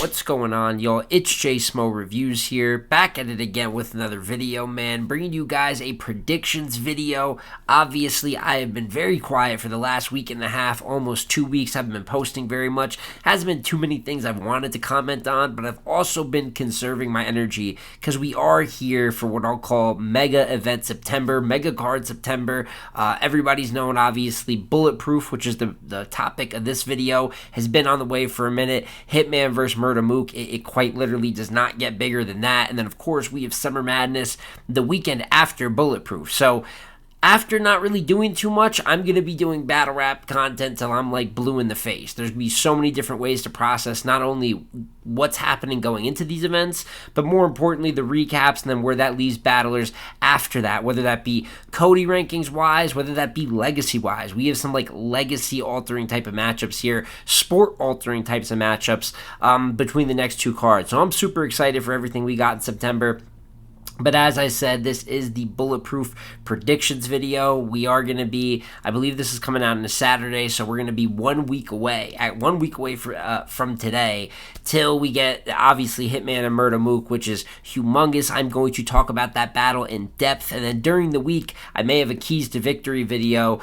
What's going on, y'all? It's J Smo Reviews here, back at it again with another video, man. Bringing you guys a predictions video. Obviously, I have been very quiet for the last week and a half, almost 2 weeks. I haven't been posting very much. Hasn't been too many things I've wanted to comment on, but I've also been conserving my energy because we are here for what I'll call Mega Event September, Mega Card September. Everybody's known, obviously, Bulletproof, which is the topic of this video, has been on the way for a minute. Hitman versus Murda. Mook, it quite literally does not get bigger than that. And then, of course, we have Summer Madness the weekend after Bulletproof. So, after not really doing too much, I'm going to be doing battle rap content till I'm like blue in the face. There's going to be so many different ways to process not only what's happening going into these events, but more importantly, the recaps and then where that leaves battlers after that, whether that be Cody rankings wise, whether that be legacy wise. We have some like legacy altering type of matchups here, sport altering types of matchups between the next two cards. So I'm super excited for everything we got in September. But as I said, this is the Bulletproof predictions video. We are going to be, I believe this is coming out on a Saturday, so we're going to be 1 week away, from today, till we get, obviously, Hitman and Murda Mook, which is humongous. I'm going to talk about that battle in depth, and then during the week, I may have a Keys to Victory video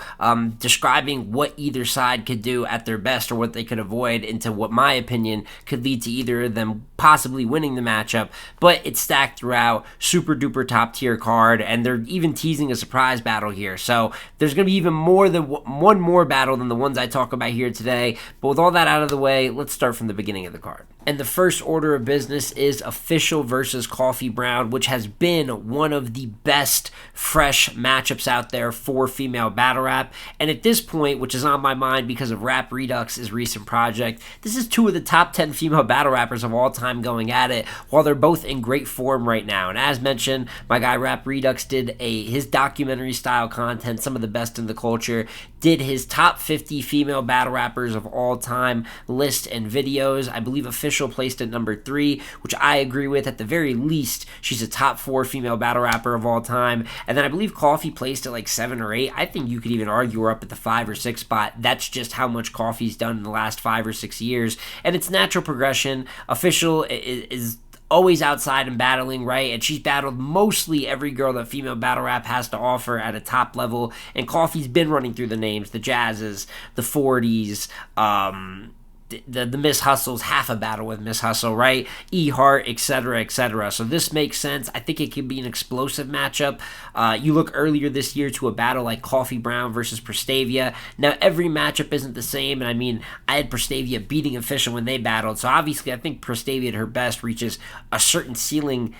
describing what either side could do at their best or what they could avoid into what my opinion could lead to either of them possibly winning the matchup. But it's stacked throughout, super duper top tier card, and they're even teasing a surprise battle here. So there's going to be even more than one more battle than the ones I talk about here today. But with all that out of the way, let's start from the beginning of the card. And the first order of business is Official versus Coffee Brown, which has been one of the best fresh matchups out there for female battle rap. And at this point, which is on my mind because of Rap Redux' recent project, this is two of the top 10 female battle rappers of all time going at it, while they're both in great form right now. And as mentioned, my guy Rap Redux did his documentary style content, some of the best in the culture, did his top 50 female battle rappers of all time list and videos. I believe Official placed at number 3, which I agree with. At the very least, she's a top 4 female battle rapper of all time. And then I believe Coffee placed at like 7 or 8. I think you could even argue we're up at the 5 or 6 spot. That's just how much Coffee's done in the last 5 or 6 years. And it's natural progression. Official is always outside and battling, right? And she's battled mostly every girl that female battle rap has to offer at a top level. And Coffee's been running through the names, the Jazzes, the 40s, the Miss Hustles, half a battle with Miss Hustle, right? E-Heart, etc., etc. So this makes sense. I think it could be an explosive matchup. You look earlier this year to a battle like Coffee Brown versus Prestavia. Now, every matchup isn't the same, and I mean, I had Prestavia beating Official when they battled, so obviously I think Prestavia at her best reaches a certain ceiling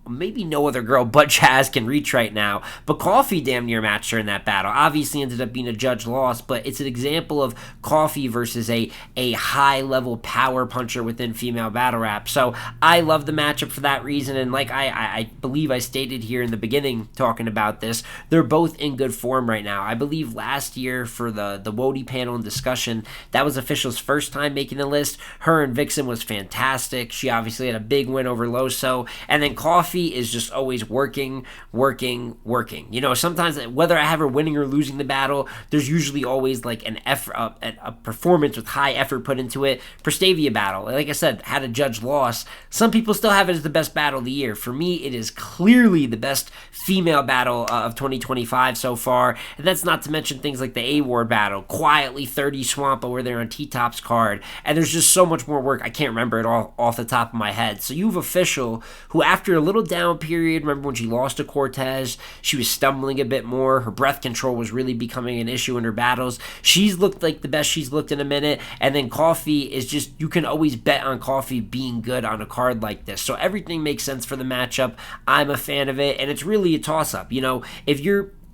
maybe no other girl but Jazz can reach right now. But Coffee damn near matched her in that battle. Obviously ended up being a judge loss, but it's an example of Coffee versus a high-level power puncher within female battle rap. So I love the matchup for that reason, and like I believe I stated here in the beginning talking about this, they're both in good form right now. I believe last year for the Wody panel and discussion, that was Official's first time making the list. Her and Vixen was fantastic. She obviously had a big win over Loso, and then Coffee is just always working. You know, sometimes whether I have her winning or losing the battle, there's usually always like an effort, a performance with high effort put into it. Prestavia battle, like I said, had a judge loss. Some people still have it as the best battle of the year. For me, it is clearly the best female battle of 2025 so far. And that's not to mention things like the A-Ward battle, quietly 30 Swamp over there on T-Top's card. And there's just so much more work. I can't remember it all off the top of my head. So you have Official, who after a little down period, remember when she lost to Cortez, she was stumbling a bit more. Her breath control was really becoming an issue in her battles. She's looked like the best she's looked in a minute. And then Coffee is just, you can always bet on Coffee being good on a card like this. So everything makes sense for the matchup. I'm a fan of it. And it's really a toss-up. You know,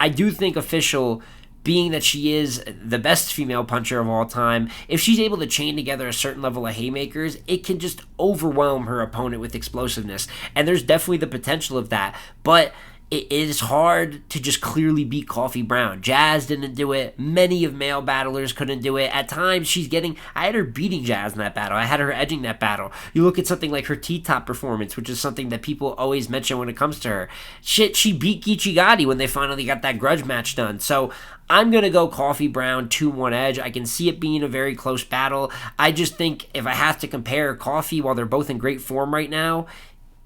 I do think Official, being that she is the best female puncher of all time, if she's able to chain together a certain level of haymakers, it can just overwhelm her opponent with explosiveness. And there's definitely the potential of that. But it is hard to just clearly beat Coffee Brown. Jazz didn't do it. Many of male battlers couldn't do it. At times, I had her beating Jazz in that battle. I had her edging that battle. You look at something like her T-top performance, which is something that people always mention when it comes to her. Shit, she beat Geechee Gotti when they finally got that grudge match done. So I'm going to go Coffee Brown 2-1 edge. I can see it being a very close battle. I just think if I have to compare Coffee, while they're both in great form right now,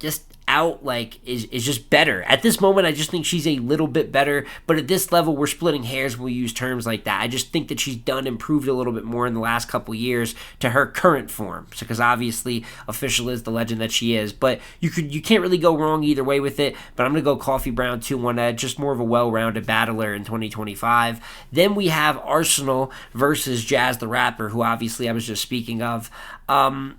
just out is just better. At this moment, I just think she's a little bit better, but at this level, we're splitting hairs when we use terms like that. I just think that she's improved a little bit more in the last couple years to her current form, because obviously Official is the legend that she is, but you can't really go wrong either way with it. But I'm going to go Coffee Brown 2-1 edge, just more of a well-rounded battler in 2025. Then we have Arsenal versus Jazz the Rapper, who obviously I was just speaking of.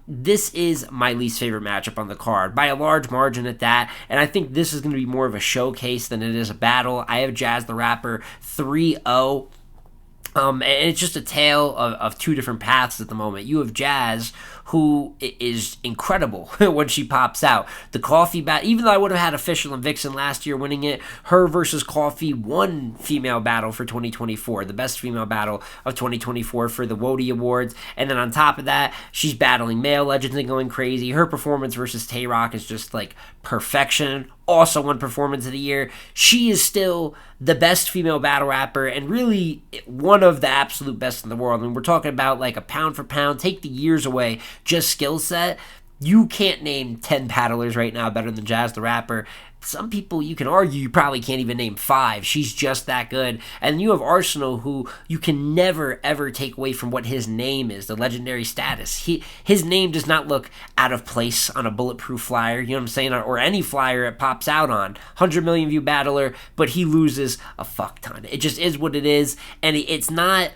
This is my least favorite matchup on the card by a large margin at that, and I think this is going to be more of a showcase than it is a battle. I have Jazz the Rapper 3-0. And it's just a tale of two different paths at the moment. You have Jazz, who is incredible when she pops out. The Coffee battle, even though I would have had Official and Vixen last year winning it, her versus Coffee won female battle for 2024, the best female battle of 2024 for the Wody Awards. And then on top of that, she's battling male legends and going crazy. Her performance versus Tay-Rock is just perfection. Also won Performance of the Year. She is still the best female battle rapper and really one of the absolute best in the world. And we're talking about a pound for pound, take the years away, just skill set. You can't name 10 battlers right now better than Jazz the Rapper. Some people, you can argue, you probably can't even name 5. She's just that good. And you have Arsenal, who you can never, ever take away from what his name is, the legendary status. His name does not look out of place on a Bulletproof flyer, you know what I'm saying, or any flyer it pops out on. 100 million view battler, but he loses a fuck ton. It just is what it is, and it's not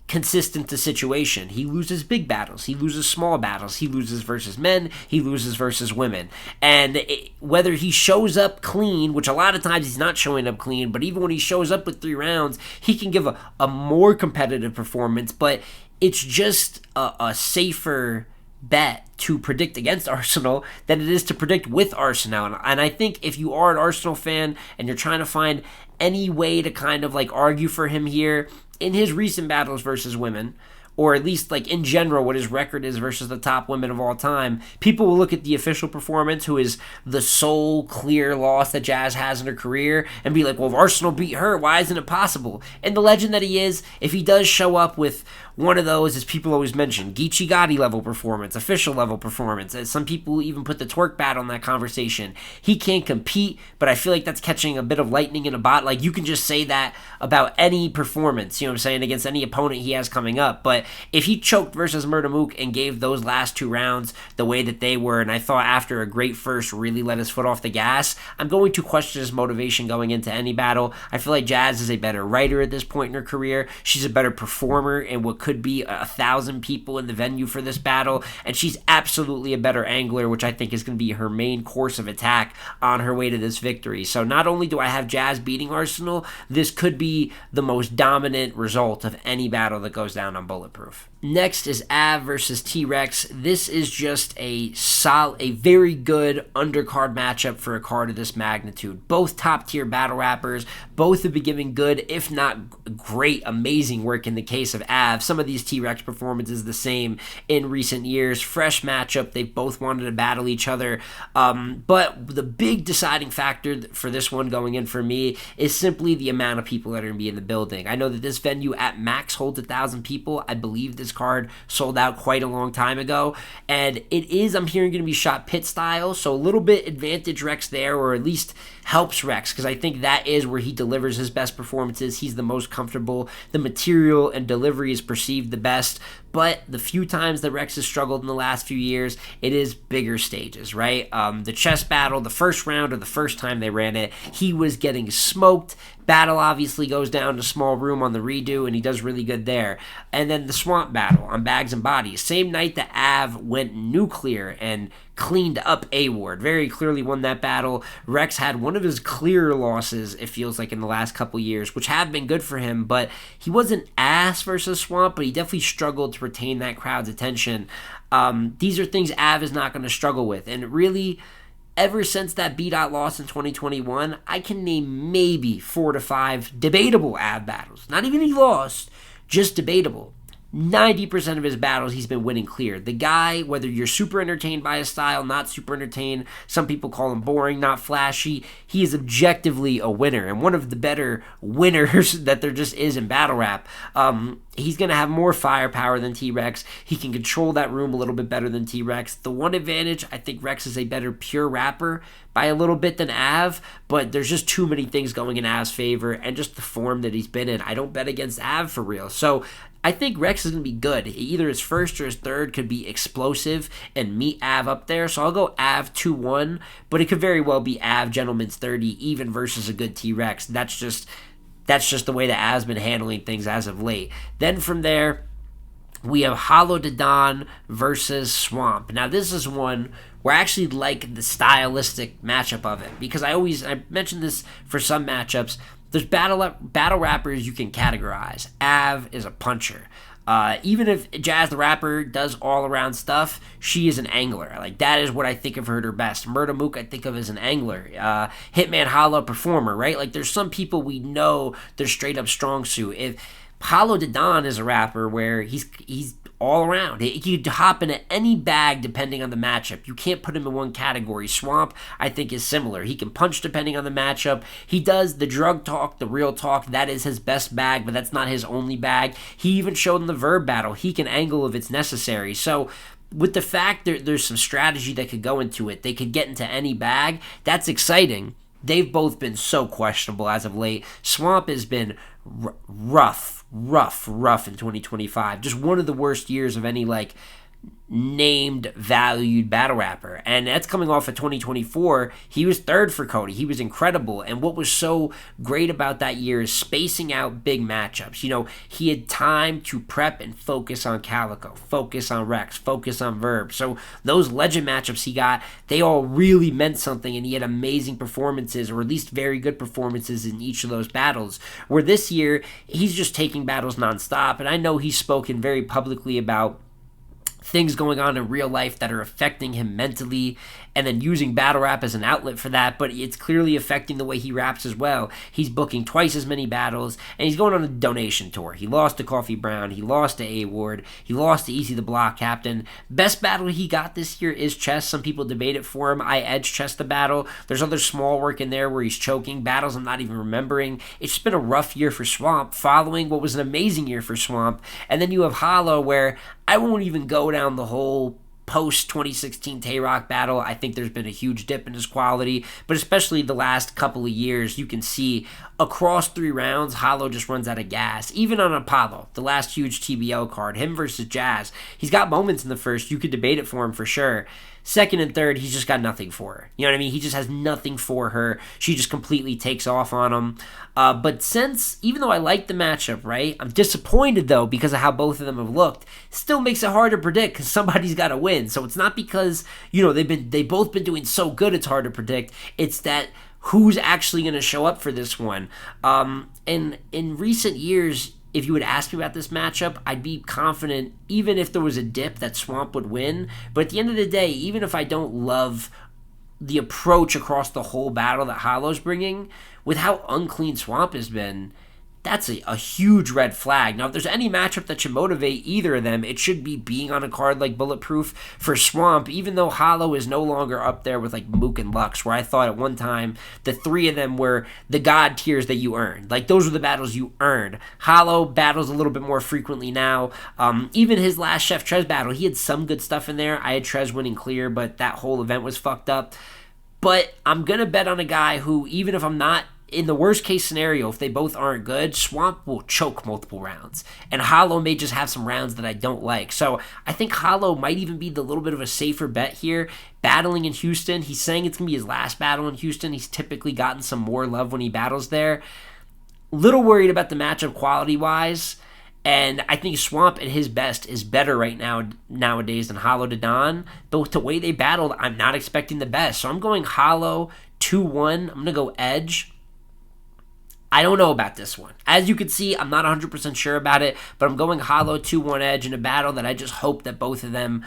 consistent to situation. He loses big battles. He loses small battles. He loses versus men. He loses versus women. And whether he shows up clean, which a lot of times he's not showing up clean, but even when he shows up with 3 rounds, he can give a more competitive performance, but it's just a safer bet to predict against Arsenal than it is to predict with Arsenal. And I think if you are an Arsenal fan and you're trying to find any way to kind of argue for him here, in his recent battles versus women, or at least in general what his record is versus the top women of all time, people will look at the Official performance, who is the sole clear loss that Jazz has in her career, and be like, well, if Arsenal beat her, why isn't it possible? And the legend that he is, if he does show up with one of those, as people always mention, Geechee Gotti level performance, Official level performance, as some people even put the twerk battle in that conversation, he can't compete, but I feel like that's catching a bit of lightning in a bottle. You can just say that about any performance, you know what I'm saying, against any opponent he has coming up, but if he choked versus Murda Mook and gave those last 2 rounds the way that they were, and I thought after a great first really let his foot off the gas, I'm going to question his motivation going into any battle. I feel like Jazz is a better writer at this point in her career. She's a better performer in what could be 1,000 people in the venue for this battle, and she's absolutely a better angler, which I think is going to be her main course of attack on her way to this victory. So not only do I have Jazz beating Arsenal, this could be the most dominant result of any battle that goes down on Bulletproof. Next is Av versus T-Rex. This is just a very good undercard matchup for a card of this magnitude. Both top-tier battle rappers, both have been giving good, if not great, amazing work in the case of Av. Some of these T-Rex performances the same in recent years. Fresh matchup. They both wanted to battle each other. But the big deciding factor for this one going in for me is simply the amount of people that are going to be in the building. I know that this venue at max holds 1,000 people. I believe this card sold out quite a long time ago, and it is, I'm hearing, going to be shot pit style, so a little bit advantage Rex there, or at least helps Rex, because I think that is where he delivers his best performances. He's the most comfortable. The material and delivery is perceived the best, but the few times that Rex has struggled in the last few years, it is bigger stages, right? The chess battle, the first round, or the first time they ran it, he was getting smoked. Battle obviously goes down to small room on the redo, and he does really good there. And then the swamp battle on Bags and Bodies. Same night that Av went nuclear and cleaned up A-Ward. Very clearly won that battle. Rex had one of his clear losses, it feels like, in the last couple years, which have been good for him, but he wasn't ass versus swamp, but he definitely struggled to retain that crowd's attention. These are things Av is not going to struggle with, and really, ever since that B-Dot loss in 2021, I can name maybe 4 to 5 debatable Av battles. Not even he lost, just debatable. 90% of his battles he's been winning clear. The guy, whether you're super entertained by his style, not super entertained, some people call him boring, not flashy, he is objectively a winner, and one of the better winners that there just is in battle rap. He's going to have more firepower than T-Rex. He can control that room a little bit better than T-Rex. The one advantage, I think Rex is a better pure rapper by a little bit than Av, but there's just too many things going in Av's favor, and just the form that he's been in. I don't bet against Av for real. So I think Rex is going to be good. Either his first or his third could be explosive and meet Av up there. So I'll go Av 2-1, but it could very well be Av Gentleman's 30 even versus a good T-Rex. That's just the way that Av's been handling things as of late. Then from there, we have Holla to Don versus Swamp. Now this is one where I actually like the stylistic matchup of it, because I mentioned this for some matchups. There's battle rappers you can categorize. Av is a puncher. Even if Jazz the Rapper does all-around stuff, she is an angler. Like, that is what I think of her at her best. Murda Mook I think of as an angler. Hitman Holla performer, right? Like, there's some people we know they're straight-up strong suit. If Holla to Don is a rapper where he's all around. He could hop into any bag depending on the matchup. You can't put him in one category. Swamp, I think, is similar. He can punch depending on the matchup. He does the drug talk, the real talk. That is his best bag, but that's not his only bag. He even showed in the verb battle. He can angle if it's necessary. So with the fact there's some strategy that could go into it, they could get into any bag, that's exciting. They've both been so questionable as of late. Swamp has been rough in 2025. Just one of the worst years of any, like, named, valued battle rapper. And that's coming off of 2024. He was third for Cody. He was incredible. And what was so great about that year is spacing out big matchups. You know, he had time to prep and focus on Calico, focus on Rex, focus on Verb. So those legend matchups he got, they all really meant something, and he had amazing performances, or at least very good performances in each of those battles. Where this year, he's just taking battles nonstop. And I know he's spoken very publicly about things going on in real life that are affecting him mentally, and then using battle rap as an outlet for that, but it's clearly affecting the way he raps as well. He's booking twice as many battles, and he's going on a donation tour. He lost to Coffee Brown, he lost to A-Ward, he lost to Easy the Block Captain. Best battle he got this year is Chess. Some people debate it for him. I edge Chess the battle. There's other small work in there where he's choking, battles I'm not even remembering. It's just been a rough year for Swamp, following what was an amazing year for Swamp. And then you have Holla, where I won't even go down the whole post-2016 Tay-Rock battle. I think there's been a huge dip in his quality, but especially the last couple of years, you can see across 3 rounds, Holla just runs out of gas. Even on Apollo, the last huge TBL card, him versus Jazz, he's got moments in the first. You could debate it for him for sure. Second and third, he's just got nothing for her. You know what I mean? He just has nothing for her. She just completely takes off on him. But since, even though I like the matchup, right, I'm disappointed, though, because of how both of them have looked. Still makes it hard to predict because somebody's got to win. So it's not because, you know, they've both been doing so good it's hard to predict. It's that who's actually going to show up for this one. And in recent years, if you would ask me about this matchup, I'd be confident, even if there was a dip, that Swamp would win. But at the end of the day, even if I don't love the approach across the whole battle that Holla's bringing, with how unclean Swamp has been, that's a huge red flag. Now, if there's any matchup that should motivate either of them, it should be being on a card like Bulletproof for Swamp, even though Holla is no longer up there with, like, Mook and Lux, where I thought at one time the 3 of them were the god tiers that you earned. Like, those were the battles you earned. Holla battles a little bit more frequently now. Even his last Chef Trez battle, he had some good stuff in there. I had Trez winning clear, but that whole event was fucked up. But I'm going to bet on a guy who, even if I'm not, in the worst case scenario, if they both aren't good, Swamp will choke multiple rounds. And Holla may just have some rounds that I don't like. So I think Holla might even be the little bit of a safer bet here. Battling in Houston, he's saying it's going to be his last battle in Houston. He's typically gotten some more love when he battles there. Little worried about the matchup quality-wise. And I think Swamp at his best is better right now nowadays than Holla to Don. But with the way they battled, I'm not expecting the best. So I'm going Holla 2-1. I'm going to go Edge. I don't know about this one. As you can see, I'm not 100% sure about it, but I'm going Holla 2-1 Edge in a battle that I just hope that both of them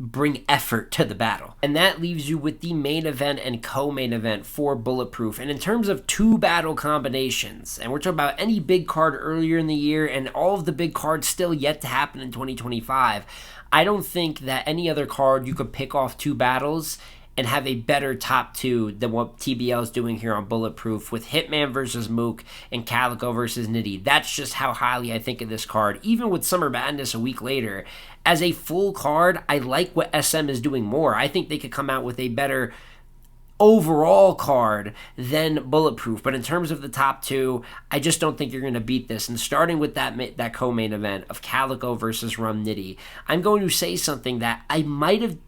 bring effort to the battle. And that leaves you with the main event and co-main event for Bulletproof. And in terms of two battle combinations, and we're talking about any big card earlier in the year and all of the big cards still yet to happen in 2025, I don't think that any other card you could pick off two battles and have a better top two than what TBL is doing here on Bulletproof with Hitman versus Mook and Calico versus Nitty. That's just how highly I think of this card. Even with Summer Madness a week later, as a full card, I like what SM is doing more. I think they could come out with a better overall card than Bulletproof, but in terms of the top two, I just don't think you're going to beat this. And starting with that co-main event of Calico versus Rum Nitty, I'm going to say something that I might have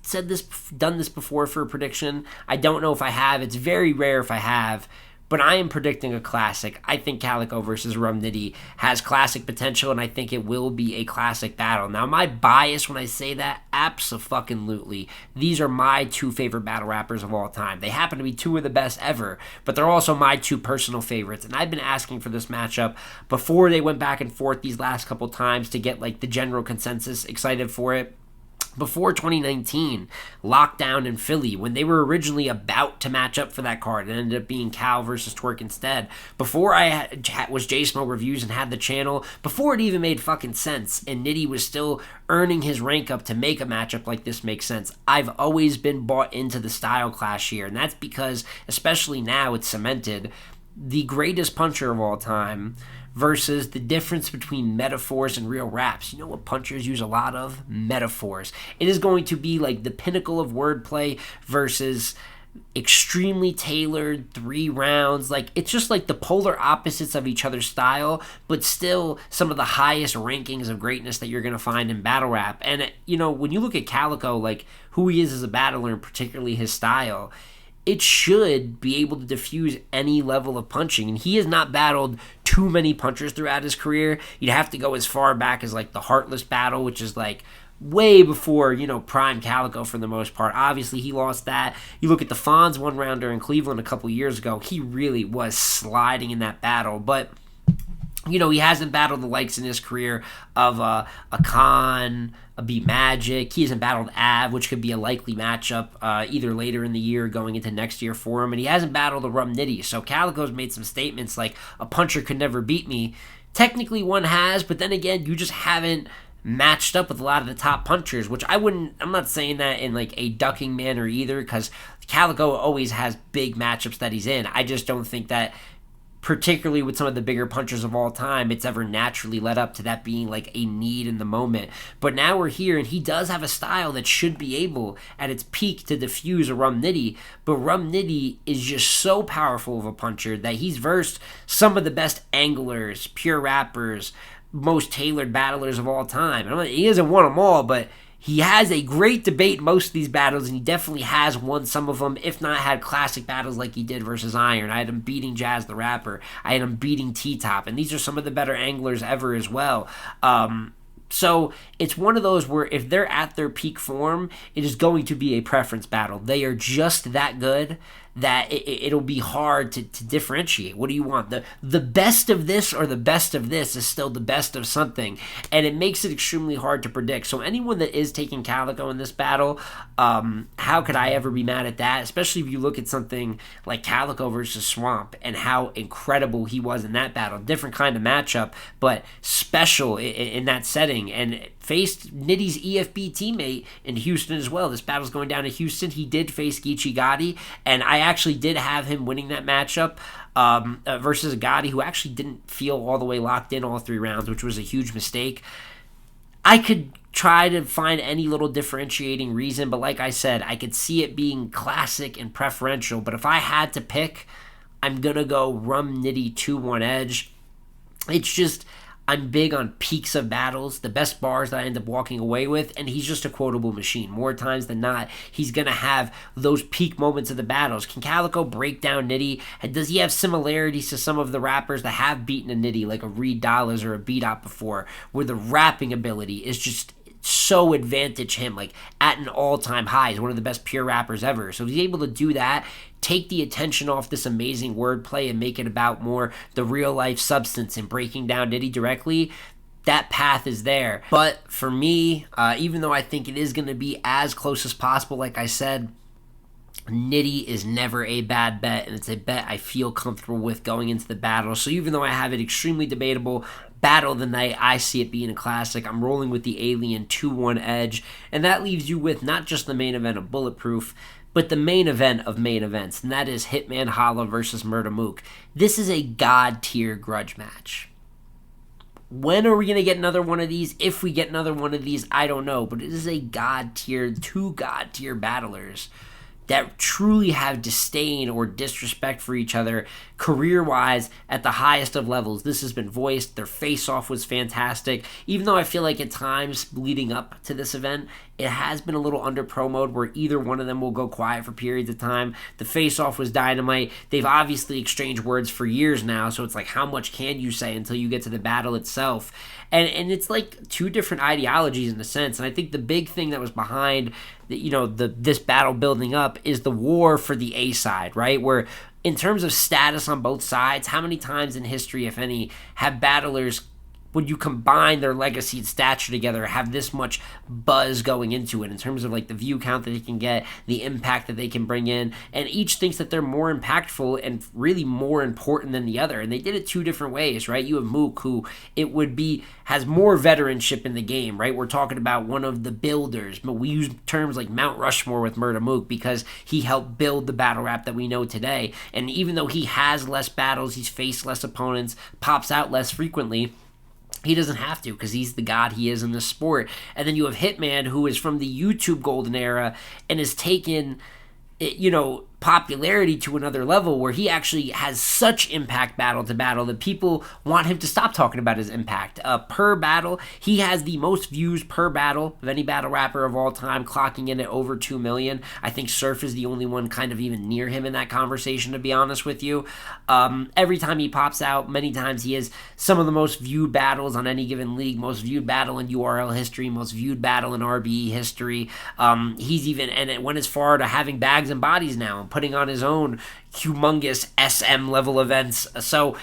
done this before for a prediction. I don't know if I have. It's very rare if I have. But I am predicting a classic. I think Calico versus Rum Nitty has classic potential, and I think it will be a classic battle. Now, my bias when I say that, abso-fucking-lutely. These are my two favorite battle rappers of all time. They happen to be two of the best ever, but they're also my two personal favorites. And I've been asking for this matchup before they went back and forth these last couple times to get like the general consensus excited for it. Before 2019, lockdown in Philly, when they were originally about to match up for that card, it ended up being Cal versus Twerk instead. Before I was J-Smo Reviews and had the channel, before it even made fucking sense, and Nitty was still earning his rank up to make a matchup like this make sense, I've always been bought into the style clash here, and that's because, especially now, it's cemented, the greatest puncher of all time versus the difference between metaphors and real raps. You know what punchers use a lot of? Metaphors. It is going to be like the pinnacle of wordplay versus extremely tailored 3 rounds. Like, it's just like the polar opposites of each other's style, but still some of the highest rankings of greatness that you're going to find in battle rap. And, you know, when you look at Calico, like who he is as a battler and particularly his style, it should be able to diffuse any level of punching. And he has not battled too many punchers throughout his career. You'd have to go as far back as like the Heartless battle, which is like way before, you know, prime Calico for the most part. Obviously, he lost that. You look at the Fonz one-rounder in Cleveland a couple years ago. He really was sliding in that battle. But, you know, he hasn't battled the likes in his career of a Khan, a Beat Magic. He hasn't battled Av, which could be a likely matchup either later in the year or going into next year for him. And he hasn't battled a Rum Nitty. So Calico's made some statements like, a puncher could never beat me. Technically one has, but then again, you just haven't matched up with a lot of the top punchers, which I'm not saying that in like a ducking manner either, because Calico always has big matchups that he's in. I just don't think that, particularly with some of the bigger punchers of all time, it's ever naturally led up to that being like a need in the moment. But now we're here, and he does have a style that should be able, at its peak, to diffuse a Rum Nitty. But Rum Nitty is just so powerful of a puncher that he's versed some of the best anglers, pure rappers, most tailored battlers of all time. He hasn't won them all, but he has a great debate in most of these battles, and he definitely has won some of them, if not had classic battles like he did versus Iron. I had him beating Jazz the Rapper. I had him beating T-Top, and these are some of the better anglers ever as well. So it's one of those where if they're at their peak form, it is going to be a preference battle. They are just that good that it'll be hard to differentiate. What do you want? The best of this or the best of this is still the best of something, and it makes it extremely hard to predict. So anyone that is taking Calico in this battle, how could I ever be mad at that? Especially if you look at something like Calico versus Swamp and how incredible he was in that battle. Different kind of matchup, but special in that setting, and faced Nitty's EFB teammate in Houston as well. This battle's going down to Houston. He did face Geechee Gotti, and I actually did have him winning that matchup versus a Gotti who actually didn't feel all the way locked in all 3 rounds, which was a huge mistake. I could try to find any little differentiating reason, but like I said, I could see it being classic and preferential. But if I had to pick, I'm going to go Rum Nitty 2-1 edge. It's just, I'm big on peaks of battles, the best bars that I end up walking away with, and he's just a quotable machine. More times than not, he's going to have those peak moments of the battles. Can Calico break down Nitty? And does he have similarities to some of the rappers that have beaten a Nitty, like a Reed Dollars or a Beat Op before, where the rapping ability is just so advantage him, like at an all-time high? He's one of the best pure rappers ever. So if he's able to do that, take the attention off this amazing wordplay and make it about more the real-life substance and breaking down Nitty directly, that path is there. But for me, even though I think it is going to be as close as possible, like I said, Nitty is never a bad bet, and it's a bet I feel comfortable with going into the battle. So even though I have it extremely debatable, battle of the night, I see it being a classic. I'm rolling with the Alien 2-1 edge, and that leaves you with not just the main event of Bulletproof, but the main event of main events, and that is Hitman Holla versus Murda Mook. This is a god-tier grudge match. When are we going to get another one of these? If we get another one of these, I don't know, but it is a god-tier, two god-tier battlers that truly have disdain or disrespect for each other career-wise at the highest of levels. This has been voiced. Their face-off was fantastic. Even though I feel like at times leading up to this event, it has been a little under-promoed where either one of them will go quiet for periods of time. The face-off was dynamite. They've obviously exchanged words for years now, so it's like, how much can you say until you get to the battle itself? And it's like two different ideologies in a sense. And I think the big thing that was behind this battle building up is the war for the A side, right? Where in terms of status on both sides, how many times in history, if any, have battlers, when you combine their legacy and stature together, have this much buzz going into it in terms of like the view count that they can get, the impact that they can bring in, and each thinks that they're more impactful and really more important than the other. And they did it two different ways, right? You have Mook, who has more veteranship in the game, right? We're talking about one of the builders, but we use terms like Mount Rushmore with Murda Mook because he helped build the battle rap that we know today. And even though he has less battles, he's faced less opponents, pops out less frequently, he doesn't have to because he's the god he is in the sport. And then you have Hitman, who is from the YouTube golden era and has taken, popularity to another level where he actually has such impact battle to battle that people want him to stop talking about his impact. Per battle, he has the most views per battle of any battle rapper of all time, clocking in at over 2 million. I think Surf is the only one kind of even near him in that conversation, to be honest with you. Every time he pops out, many times he has some of the most viewed battles on any given league, most viewed battle in URL history, most viewed battle in RBE history. He's even, and it went as far to having bags and bodies now, putting on his own humongous SM level events. So,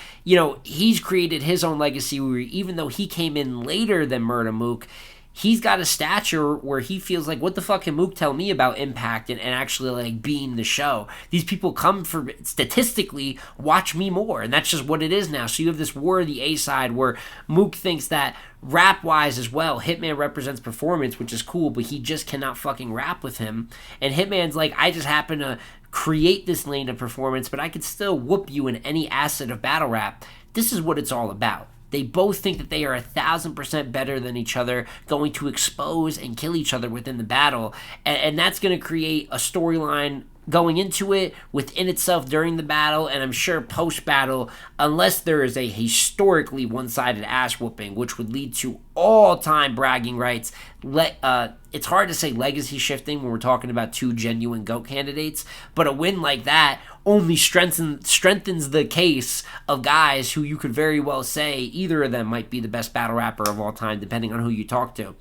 he's created his own legacy where even though he came in later than Murda Mook, he's got a stature where he feels like, what the fuck can Mook tell me about impact and actually like being the show? These people come for, statistically, watch me more. And that's just what it is now. So you have this war of the A side where Mook thinks that rap-wise as well, Hitman represents performance, which is cool, but he just cannot fucking rap with him. And Hitman's like, I just happen to create this lane of performance, but I could still whoop you in any asset of battle rap. This is what it's all about. They both think that they are 1,000% better than each other, going to expose and kill each other within the battle. And that's going to create a storyline going into it, within itself during the battle, and I'm sure post-battle, unless there is a historically one-sided ass whooping, which would lead to all-time bragging rights. It's hard to say legacy shifting when we're talking about two genuine GOAT candidates, but a win like that only strengthens the case of guys who you could very well say either of them might be the best battle rapper of all time, depending on who you talk to.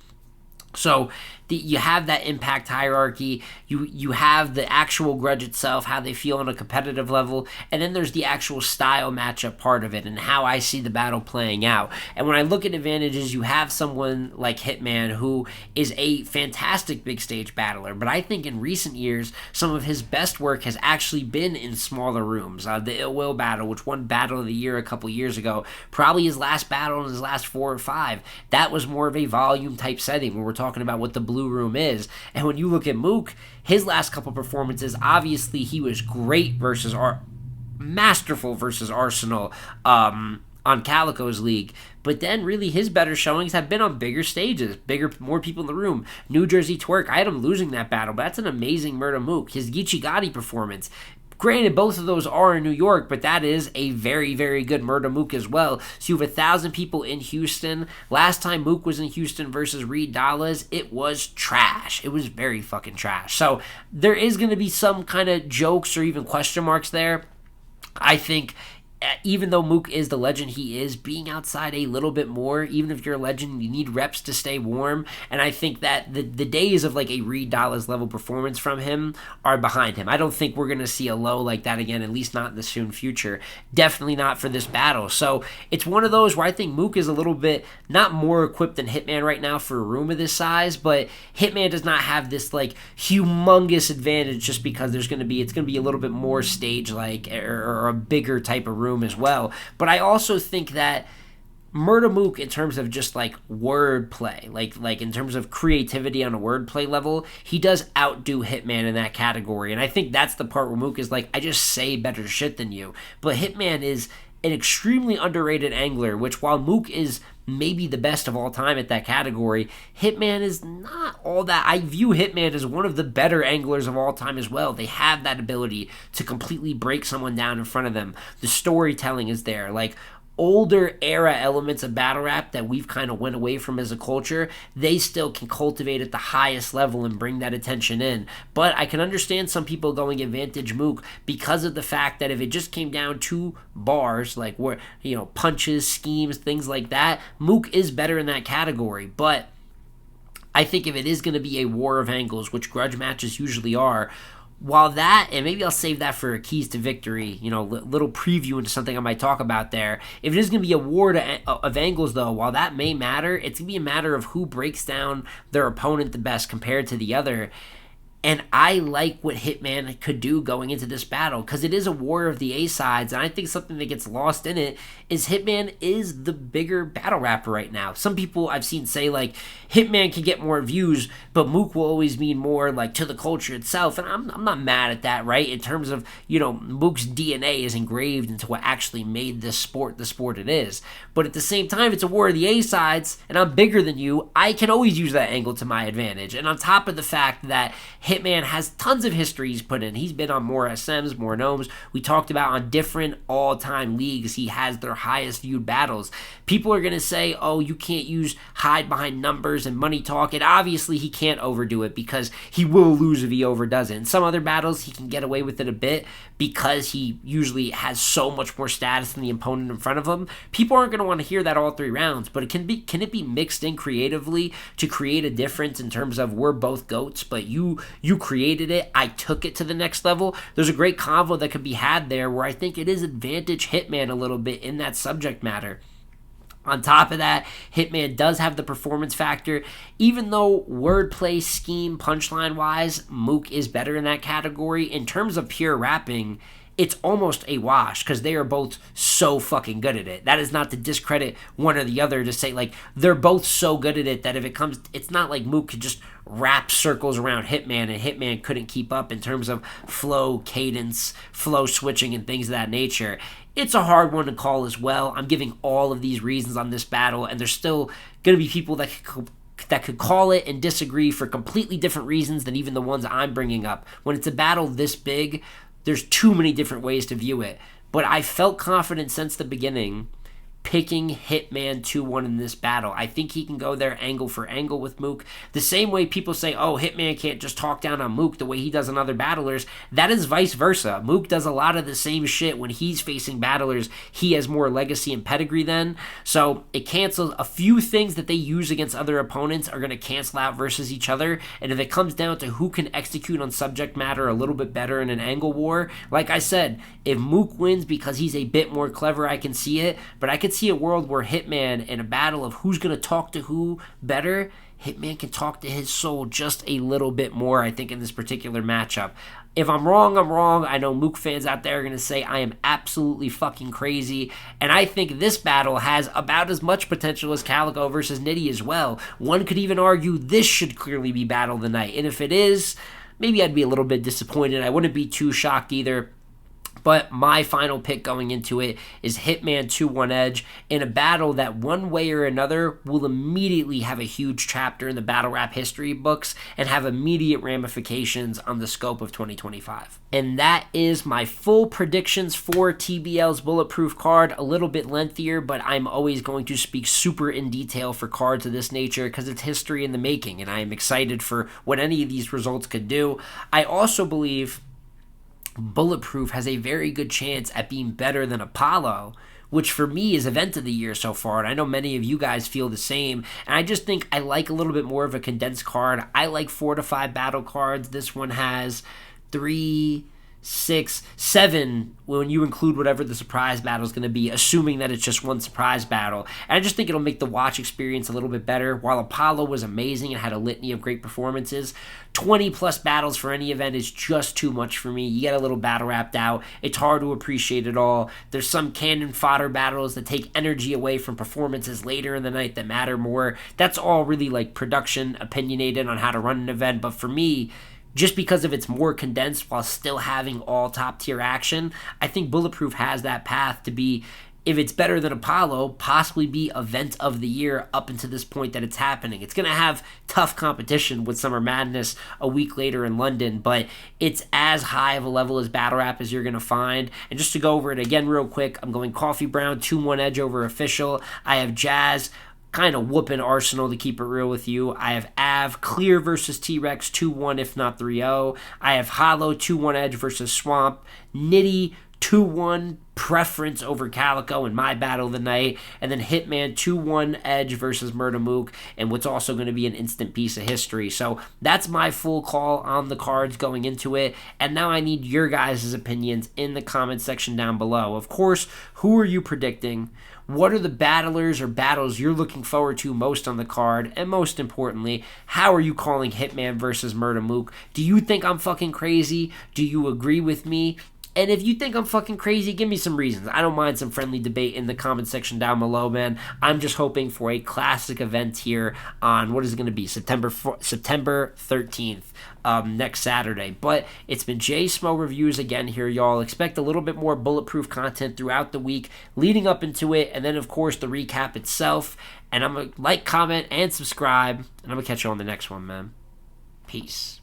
So you have that impact hierarchy, you have the actual grudge itself, how they feel on a competitive level, and then there's the actual style matchup part of it and how I see the battle playing out. And when I look at advantages, you have someone like Hitman who is a fantastic big stage battler, but I think in recent years, some of his best work has actually been in smaller rooms. The Ill Will battle, which won Battle of the Year a couple years ago, probably his last battle in his last 4 or 5, that was more of a volume type setting when we're talking about what the Blue Room is. And when you look at Mook, his last couple performances, obviously he was great versus masterful versus Arsenal on Calico's league, but then really his better showings have been on bigger stages, more people in the room. New Jersey Twerk, I had him losing that battle, but that's an amazing Murda Mook. His Geechee Gotti performance, granted, both of those are in New York, but that is a very, very good Murda Mook as well. So you have 1,000 people in Houston. Last time Mook was in Houston versus Reed Dallas, it was trash. It was very fucking trash. So there is going to be some kind of jokes or even question marks there. I think even though Mook is the legend he is, being outside a little bit more, even if you're a legend, you need reps to stay warm. And I think that the days of like a Reed Dollaz level performance from him are behind him. I don't think we're going to see a low like that again, at least not in the soon future. Definitely not for this battle. So it's one of those where I think Mook is a little bit not more equipped than Hitman right now for a room of this size, but Hitman does not have this like humongous advantage just because it's going to be a little bit more stage like or a bigger type of room as well. But I also think that Murda Mook, in terms of just like wordplay, like in terms of creativity on a wordplay level, he does outdo Hitman in that category. And I think that's the part where Mook is like, I just say better shit than you. But Hitman is an extremely underrated angler, which while Mook is maybe the best of all time at that category, Hitman is not all that. I view Hitman as one of the better anglers of all time as well. They have that ability to completely break someone down in front of them. The storytelling is there. Like, older era elements of battle rap that we've kind of went away from as a culture, they still can cultivate at the highest level and bring that attention in. But I can understand some people going advantage Mook because of the fact that if it just came down to bars, like where, you know, punches, schemes, things like that, Mook is better in that category. But I think if it is going to be a war of angles, which grudge matches usually are, while that, and maybe I'll save that for keys to victory, you know, little preview into something I might talk about there. If it is going to be a war of angles, though, while that may matter, it's going to be a matter of who breaks down their opponent the best compared to the other. And I like what Hitman could do going into this battle because it is a war of the A-sides, and I think something that gets lost in it is Hitman is the bigger battle rapper right now. Some people I've seen say, like, Hitman can get more views, but Mook will always mean more, like, to the culture itself, and I'm not mad at that, right? In terms of, you know, Mook's DNA is engraved into what actually made this sport the sport it is. But at the same time, it's a war of the A-sides, and I'm bigger than you. I can always use that angle to my advantage. And on top of the fact that Hitman has tons of history he's put in. He's been on more SMs, more Gnomes. We talked about on different all-time leagues, he has their highest viewed battles. People are going to say, oh, you can't hide behind numbers and money talk. And obviously he can't overdo it because he will lose if he overdoes it. In some other battles, he can get away with it a bit because he usually has so much more status than the opponent in front of him. People aren't going to want to hear that all 3 rounds, but can it be mixed in creatively to create a difference in terms of we're both GOATs, but you created it, I took it to the next level. There's a great convo that could be had there where I think it is advantage Hitman a little bit in that subject matter. On top of that, Hitman does have the performance factor. Even though wordplay, scheme, punchline-wise, Mook is better in that category, in terms of pure rapping, it's almost a wash because they are both so fucking good at it. That is not to discredit one or the other, to say, like, they're both so good at it that if it comes, it's not like Mook could just wrap circles around Hitman and Hitman couldn't keep up in terms of flow, cadence, flow switching, and things of that nature. It's a hard one to call as well. I'm giving all of these reasons on this battle, and there's still going to be people that could call it and disagree for completely different reasons than even the ones I'm bringing up. When it's a battle this big, there's too many different ways to view it. But I felt confident since the beginning picking Hitman 2-1 in this battle. I think he can go there angle for angle with Mook. The same way people say, oh, Hitman can't just talk down on Mook the way he does on other battlers. That is vice versa. Mook does a lot of the same shit when he's facing battlers he has more legacy and pedigree than. So it cancels a few things that they use against other opponents are going to cancel out versus each other. And if it comes down to who can execute on subject matter a little bit better in an angle war, like I said, if Mook wins because he's a bit more clever, I can see it. But I could see a world where Hitman, in a battle of who's going to talk to who better, Hitman can talk to his soul just a little bit more, I think, in this particular matchup. If I'm wrong, I'm wrong. I know Mook fans out there are going to say I am absolutely fucking crazy. And I think this battle has about as much potential as Calico versus Nitty as well. One could even argue this should clearly be battle of the night. And if it is, maybe I'd be a little bit disappointed. I wouldn't be too shocked either. But my final pick going into it is Hitman 2-1 Edge in a battle that one way or another will immediately have a huge chapter in the battle rap history books and have immediate ramifications on the scope of 2025. And that is my full predictions for TBL's Bulletproof card. A little bit lengthier, but I'm always going to speak super in detail for cards of this nature because it's history in the making, and I am excited for what any of these results could do. I also believe Bulletproof has a very good chance at being better than Apollo, which for me is event of the year so far, and I know many of you guys feel the same. And I just think I like a little bit more of a condensed card. I like 4 to 5 battle cards. This one has 3, 6, 7 when you include whatever the surprise battle is going to be, assuming that it's just one surprise battle. And I just think it'll make the watch experience a little bit better. While Apollo was amazing and had a litany of great performances, 20 plus battles for any event is just too much for me. You get a little battle wrapped out. It's hard to appreciate it all. There's some cannon fodder battles that take energy away from performances later in the night that matter more. That's all really like production opinionated on how to run an event. But for me, just because of it's more condensed while still having all top tier action, I think Bulletproof has that path to be, if it's better than Apollo, possibly be event of the year up until this point that it's happening. It's going to have tough competition with Summer Madness a week later in London, but it's as high of a level as Battle Rap as you're going to find. And just to go over it again real quick, I'm going Coffee Brown, 2-1 edge over Official. I have Jazz kind of whooping Arsenal, to keep it real with you. I have Av clear versus T-Rex, 2-1 if not 3-0. I have Hollow, 2-1 edge versus Swamp. Nitty, 2-1 preference over Calico in my battle of the night. And then Hitman, 2-1 edge versus Murda Mook, and what's also going to be an instant piece of history. So that's my full call on the cards going into it. And now I need your guys' opinions in the comment section down below. Of course, who are you predicting? What are the battlers or battles you're looking forward to most on the card? And most importantly, how are you calling Hitman versus Murda Mook? Do you think I'm fucking crazy? Do you agree with me? And if you think I'm fucking crazy, give me some reasons. I don't mind some friendly debate in the comment section down below, man. I'm just hoping for a classic event here on, what is it going to be, September 13th, next Saturday. But it's been J Smo Reviews again here, y'all. Expect a little bit more Bulletproof content throughout the week leading up into it, and then, of course, the recap itself. And I'm going to like, comment, and subscribe, and I'm going to catch you on the next one, man. Peace.